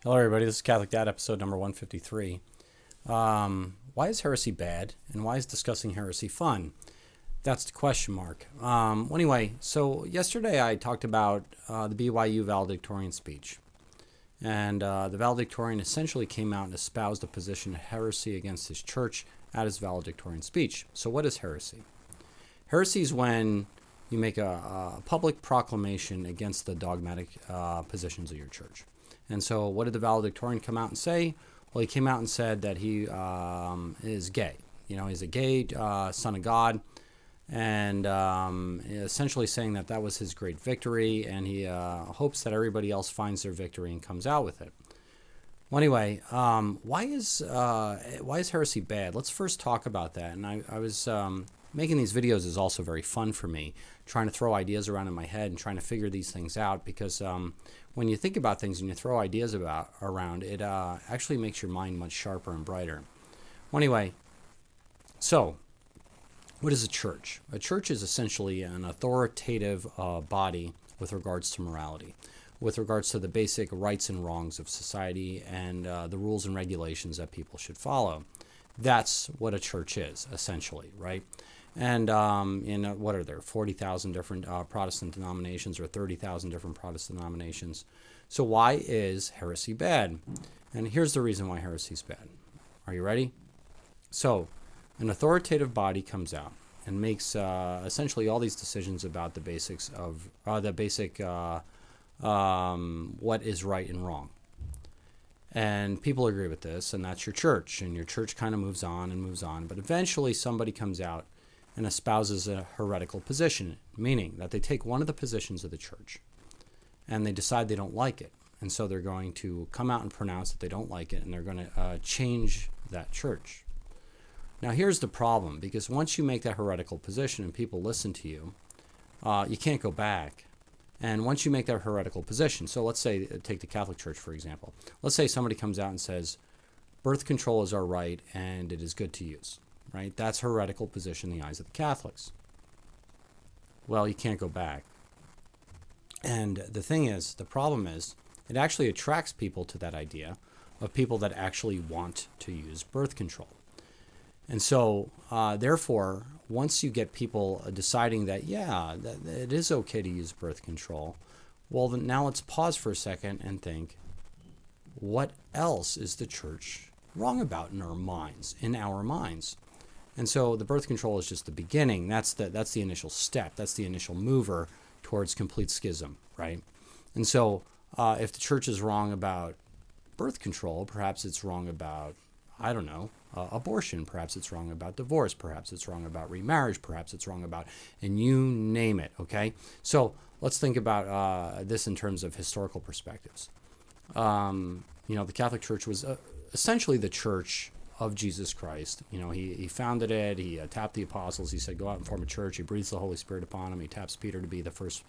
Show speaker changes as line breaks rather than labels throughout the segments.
Hello, everybody. This is Catholic Dad, episode number 153. Why is heresy bad, and why is discussing heresy fun? That's the question mark. Anyway, so yesterday I talked about the BYU valedictorian speech. And the valedictorian essentially came out and espoused a position of heresy against his church at his valedictorian speech. So what is heresy? Heresy is when you make a public proclamation against the dogmatic positions of your church. And so what did the valedictorian come out and say? Well, he came out and said that he is gay. You know, he's a gay son of God, and essentially saying that that was his great victory, and he hopes that everybody else finds their victory and comes out with it. Well, anyway, why is heresy bad? Let's first talk about that. And I was making these videos is also very fun for me, trying to throw ideas around in my head and trying to figure these things out, because when you think about things and you throw ideas around, it actually makes your mind much sharper and brighter. Well, anyway, so what is a church? A church is essentially an authoritative body with regards to morality, with regards to the basic rights and wrongs of society and the rules and regulations that people should follow. That's what a church is, essentially, right? And what are there, 40,000 different Protestant denominations, or 30,000 different Protestant denominations. So why is heresy bad? And here's the reason why heresy is bad. Are you ready? So an authoritative body comes out and makes essentially all these decisions about the basics of what is right and wrong. And people agree with this, and that's your church. And your church kind of moves on and moves on. But eventually somebody comes out and espouses a heretical position, meaning that they take one of the positions of the church and they decide they don't like it. And so they're going to come out and pronounce that they don't like it, and they're going to change that church. Now, here's the problem, because once you make that heretical position and people listen to you, you can't go back. And once you make that heretical position, so let's say, take the Catholic Church, for example. Let's say somebody comes out and says, birth control is our right and it is good to use, right? That's heretical position in the eyes of the Catholics. Well, you can't go back. And the problem is, it actually attracts people to that idea of people that actually want to use birth control. And so, therefore, once you get people deciding that, that it is okay to use birth control, well, then now let's pause for a second and think, what else is the church wrong about in our minds? And so the birth control is just the beginning. That's the initial step. That's the initial mover towards complete schism, right? And so if the church is wrong about birth control, perhaps it's wrong about, I don't know, abortion, perhaps it's wrong about divorce, perhaps it's wrong about remarriage, perhaps it's wrong about, and you name it, okay? So let's think about this in terms of historical perspectives. The Catholic Church was essentially the church of Jesus Christ. He founded it, he tapped the apostles, he said, go out and form a church, he breathes the Holy Spirit upon him, he taps Peter to be the first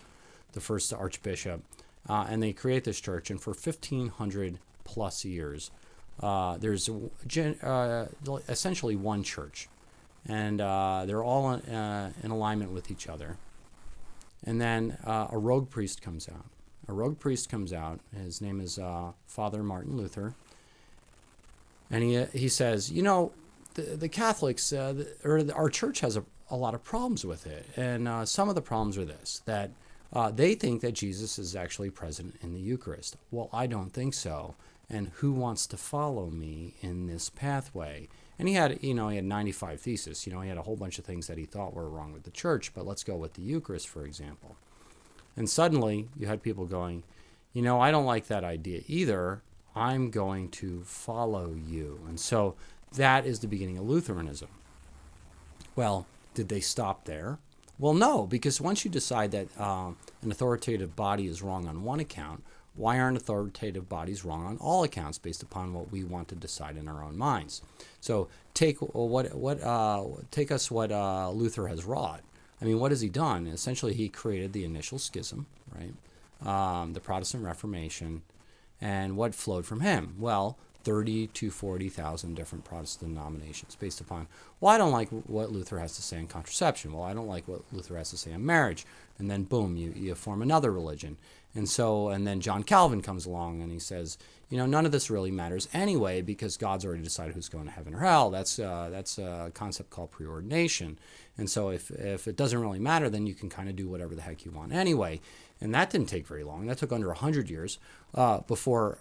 archbishop, and they create this church, and for 1,500 plus years, there's essentially one church, and they're all in alignment with each other. And then a rogue priest comes out. His name is Father Martin Luther, and he says, the Catholics, or our church has a lot of problems with it, and some of the problems are this, that they think that Jesus is actually present in the Eucharist. Well, I don't think so. And who wants to follow me in this pathway? And he had 95 theses. He had a whole bunch of things that he thought were wrong with the church, but let's go with the Eucharist, for example. And suddenly you had people going, I don't like that idea either. I'm going to follow you. And so that is the beginning of Lutheranism. Well, did they stop there? Well, no, because once you decide that an authoritative body is wrong on one account, why aren't authoritative bodies wrong on all accounts based upon what we want to decide in our own minds? So take what Luther has wrought. I mean, what has he done? Essentially, he created the initial schism, right? The Protestant Reformation, and what flowed from him? Well, 30 to 40,000 different Protestant denominations based upon, well, I don't like what Luther has to say on contraception. Well, I don't like what Luther has to say on marriage. And then boom, you form another religion. And then John Calvin comes along and he says, none of this really matters anyway because God's already decided who's going to heaven or hell. That's a concept called preordination. And so if it doesn't really matter, then you can kind of do whatever the heck you want anyway. And that didn't take very long. That took under 100 years before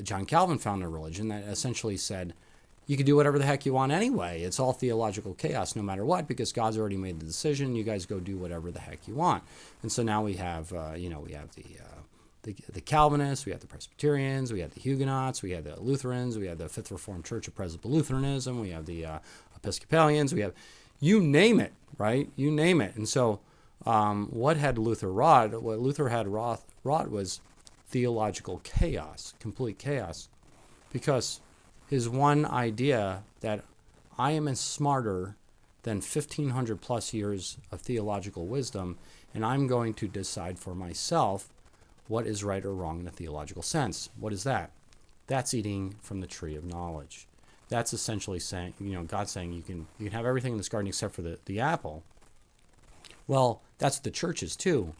John Calvin found a religion that essentially said, you can do whatever the heck you want anyway. It's all theological chaos no matter what because God's already made the decision. You guys go do whatever the heck you want. And so now we have, we have the Calvinists, we have the Presbyterians, we have the Huguenots, we have the Lutherans, we have the Fifth Reformed Church of Presbyterianism, we have the Episcopalians, we have, you name it, right? You name it. And so what had Luther wrought? What Luther had wrought was theological chaos, complete chaos, because his one idea that I am smarter than 1,500 plus years of theological wisdom, and I'm going to decide for myself what is right or wrong in a theological sense. What is that? That's eating from the tree of knowledge. That's essentially saying, God saying you can have everything in this garden except for the apple. Well, that's what the church is too.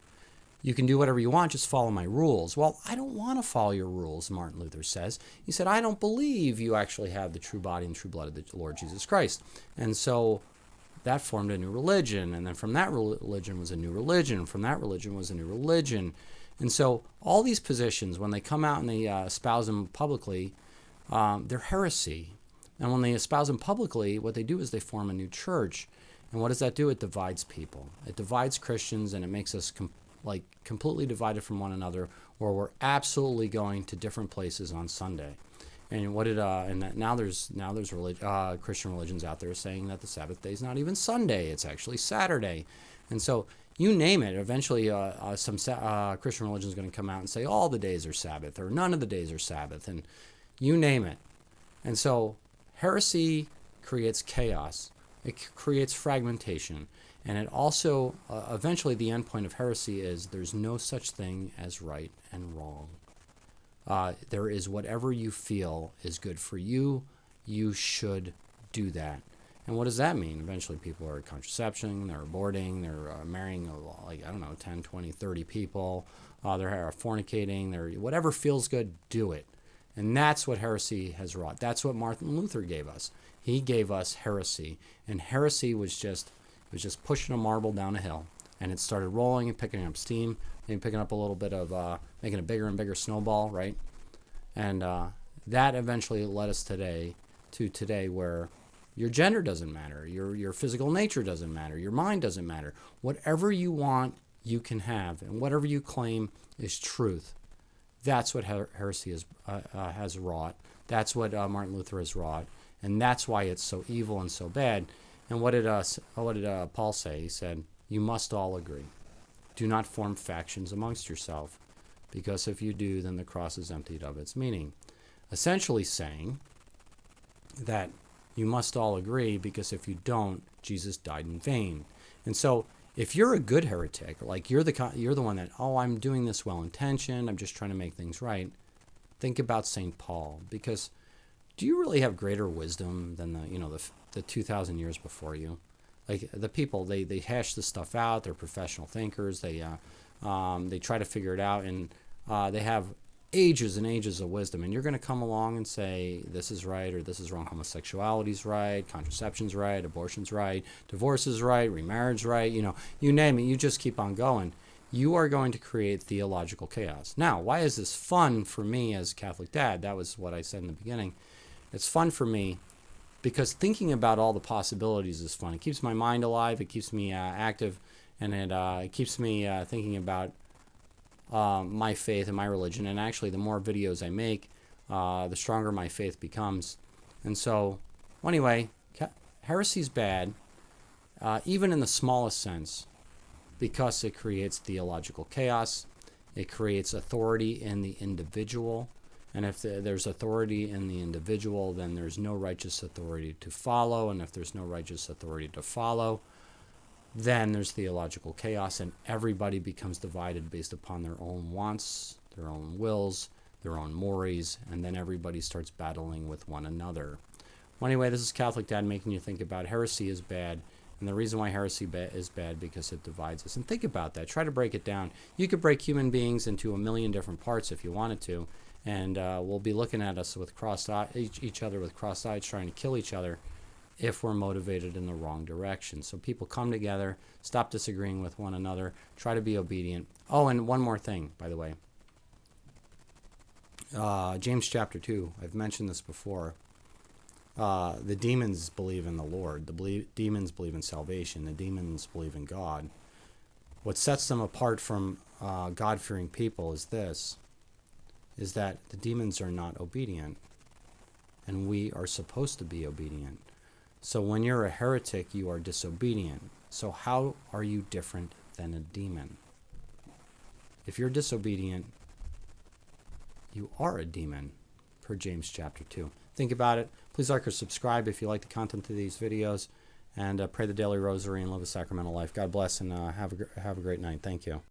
You can do whatever you want, just follow my rules. Well, I don't want to follow your rules, Martin Luther says. He said, I don't believe you actually have the true body and true blood of the Lord Jesus Christ. And so that formed a new religion. And then from that religion was a new religion. From that religion was a new religion. And so all these positions, when they come out and they espouse them publicly, they're heresy. And when they espouse them publicly, what they do is they form a new church. And what does that do? It divides people. It divides Christians, and it makes us completely divided from one another, or we're absolutely going to different places on Sunday. And what did now there's Christian religions out there saying that the Sabbath day is not even Sunday; it's actually Saturday. And so you name it. Eventually, some Christian religion is going to come out and say all the days are Sabbath, or none of the days are Sabbath, and you name it. And so heresy creates chaos. It creates fragmentation. And it also, eventually the end point of heresy is there's no such thing as right and wrong. There is whatever you feel is good for you. You should do that. And what does that mean? Eventually people are contraception, they're aborting, they're marrying 10, 20, 30 people. They're fornicating, they're whatever feels good, do it. And that's what heresy has wrought. That's what Martin Luther gave us. He gave us heresy. And heresy was just pushing a marble down a hill, and it started rolling and picking up steam, maybe picking up a little bit of making a bigger and bigger snowball, right? And that eventually led us to today where your gender doesn't matter, your physical nature doesn't matter, your mind doesn't matter. Whatever you want, you can have, and whatever you claim is truth. That's what heresy has wrought. That's what Martin Luther has wrought, and that's why it's so evil and so bad. And what did Paul say? He said, you must all agree. Do not form factions amongst yourself, because if you do, then the cross is emptied of its meaning. Essentially saying that you must all agree, because if you don't, Jesus died in vain. And so if you're a good heretic, like you're the one that, I'm doing this well-intentioned, I'm just trying to make things right, think about St. Paul, because do you really have greater wisdom than the 2,000 years before you? Like the people, they hash this stuff out. They're professional thinkers. They try to figure it out, and they have ages and ages of wisdom. And you're going to come along and say this is right or this is wrong. Homosexuality's right, contraception's right, abortion's right, divorce is right, remarriage right. You name it. You just keep on going. You are going to create theological chaos. Now, why is this fun for me as a Catholic dad? That was what I said in the beginning. It's fun for me because thinking about all the possibilities is fun. It keeps my mind alive. It keeps me active, and it keeps me thinking about my faith and my religion. And actually, the more videos I make, the stronger my faith becomes. And so, anyway, heresy's bad, even in the smallest sense, because it creates theological chaos. It creates authority in the individual. And if there's authority in the individual, then there's no righteous authority to follow. And if there's no righteous authority to follow, then there's theological chaos, and everybody becomes divided based upon their own wants, their own wills, their own mores, and then everybody starts battling with one another. Well, anyway, this is Catholic Dad making you think about heresy is bad, And the reason why heresy is bad because it divides us. And think about that. Try to break it down. You could break human beings into a million different parts if you wanted to, and we'll be looking at us with each other with crossed eyes, trying to kill each other if we're motivated in the wrong direction. So people come together, stop disagreeing with one another, try to be obedient. Oh, and one more thing, by the way. James chapter 2, I've mentioned this before. The demons believe in the Lord. The demons believe in salvation. The demons believe in God. What sets them apart from God-fearing people is that the demons are not obedient, and we are supposed to be obedient. So when you're a heretic, you are disobedient. So how are you different than a demon? If you're disobedient, you are a demon, per James chapter 2. Think about it. Please like or subscribe if you like the content of these videos, and pray the daily rosary and live a sacramental life. God bless, and have a great night. Thank you.